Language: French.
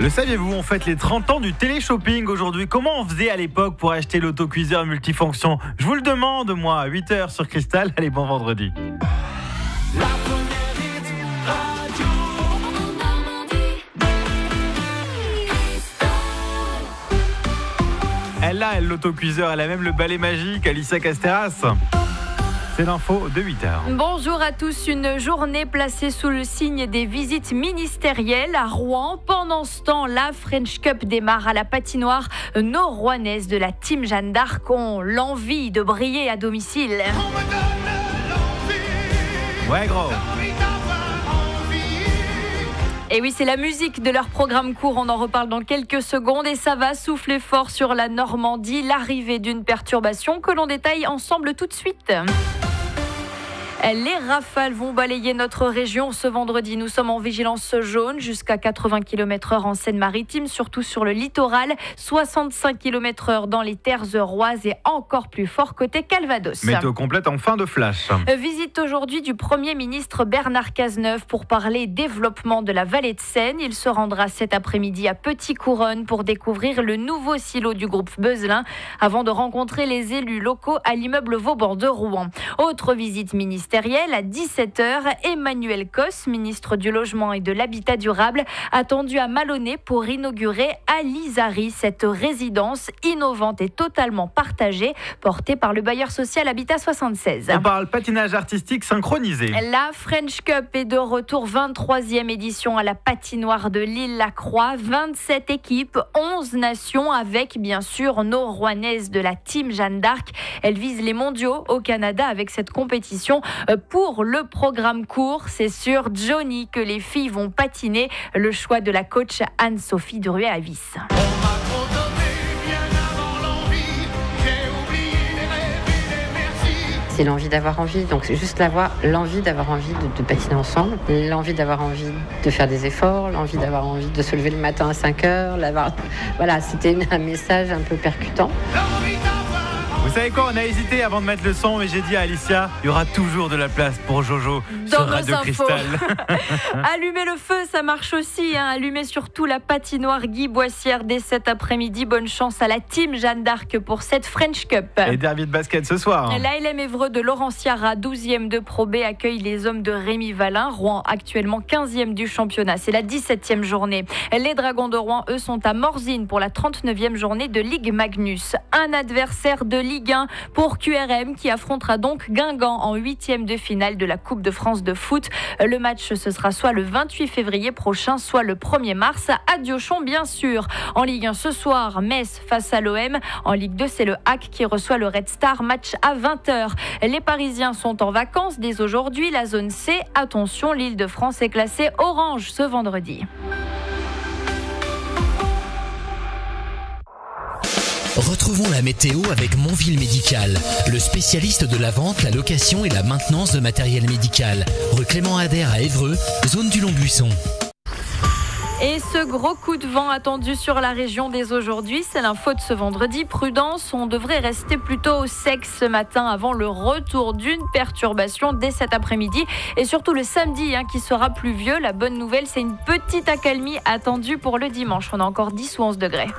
Le saviez-vous, on fête les 30 ans du télé-shopping aujourd'hui. Comment on faisait à l'époque pour acheter l'autocuiseur multifonction? Je vous le demande, moi, à 8h sur Cristal. Allez, bon vendredi. La première hit radio Elle a l'autocuiseur, elle a même le balai magique, Alicia Casteras. C'est l'info de 8h. Bonjour à tous, une journée placée sous le signe des visites ministérielles à Rouen. Pendant ce temps, la French Cup démarre à la patinoire. Nos Rouennaises de la Team Jeanne d'Arc ont l'envie de briller à domicile. On me donne l'envie. Ouais, gros. Envie d'avoir envie. Et oui, c'est la musique de leur programme court. On en reparle dans quelques secondes et ça va souffler fort sur la Normandie. L'arrivée d'une perturbation que l'on détaille ensemble tout de suite. Les rafales vont balayer notre région ce vendredi. Nous sommes en vigilance jaune jusqu'à 80 km/h en Seine-Maritime, surtout sur le littoral. 65 km/h dans les terres euroises et encore plus fort côté Calvados. Météo complète en fin de flash. Visite aujourd'hui du Premier ministre Bernard Cazeneuve pour parler développement de la vallée de Seine. Il se rendra cet après-midi à Petit-Couronne pour découvrir le nouveau silo du groupe Beuzelin avant de rencontrer les élus locaux à l'immeuble Vauban de Rouen. Autre visite ministérielle à 17h, Emmanuel Cos, ministre du Logement et de l'Habitat durable, attendu à Malonnet pour inaugurer à l'Isary cette résidence innovante et totalement partagée, portée par le bailleur social Habitat 76. On parle patinage artistique synchronisé. La French Cup est de retour, 23e édition à la patinoire de l'Île-la-Croix. 27 équipes, 11 nations avec bien sûr nos Rouennaises de la Team Jeanne d'Arc. Elles visent les mondiaux au Canada avec cette compétition. Pour le programme court, c'est sur Johnny que les filles vont patiner. Le choix de la coach Anne-Sophie Druet-Avis. On m'a trop donné bien avant l'envie. J'ai oublié les rêves et les merci. C'est l'envie d'avoir envie, donc c'est juste l'envie d'avoir envie de patiner ensemble, l'envie d'avoir envie de faire des efforts, l'envie d'avoir envie de se lever le matin à 5h, voilà, c'était un message un peu percutant. L'envie d'avoir Vous savez quoi, on a hésité avant de mettre le son, mais j'ai dit à Alicia, il y aura toujours de la place pour Jojo Dans sur nos Radio infos. Cristal. Allumer le feu, ça marche aussi. Allumer surtout la patinoire Guy Boissière dès cet après-midi. Bonne chance à la Team Jeanne d'Arc pour cette French Cup. Et derby de basket ce soir. L'ALM Évreux de Laurent Ciara, 12e de Pro B, accueille les hommes de Rémi Valin. Rouen, actuellement 15e du championnat. C'est la 17e journée. Les Dragons de Rouen, eux, sont à Morzine pour la 39e journée de Ligue Magnus. Un adversaire de Ligue 1 pour QRM qui affrontera donc Guingamp en 8e de finale de la Coupe de France de foot. Le match, ce sera soit le 28 février prochain, soit le 1er mars à Diochon, bien sûr. En Ligue 1 ce soir, Metz face à l'OM. En Ligue 2, c'est le HAC qui reçoit le Red Star, match à 20h. Les Parisiens sont en vacances dès aujourd'hui. La zone C, attention, l'Île-de-France est classée orange ce vendredi. Retrouvons la météo avec Montville Médical, le spécialiste de la vente, la location et la maintenance de matériel médical. Rue Clément Ader à Évreux, zone du Long-Buisson. Et ce gros coup de vent attendu sur la région dès aujourd'hui, c'est l'info de ce vendredi. Prudence, on devrait rester plutôt au sec ce matin avant le retour d'une perturbation dès cet après-midi. Et surtout le samedi qui sera pluvieux. La bonne nouvelle, c'est une petite accalmie attendue pour le dimanche. On a encore 10 ou 11 degrés.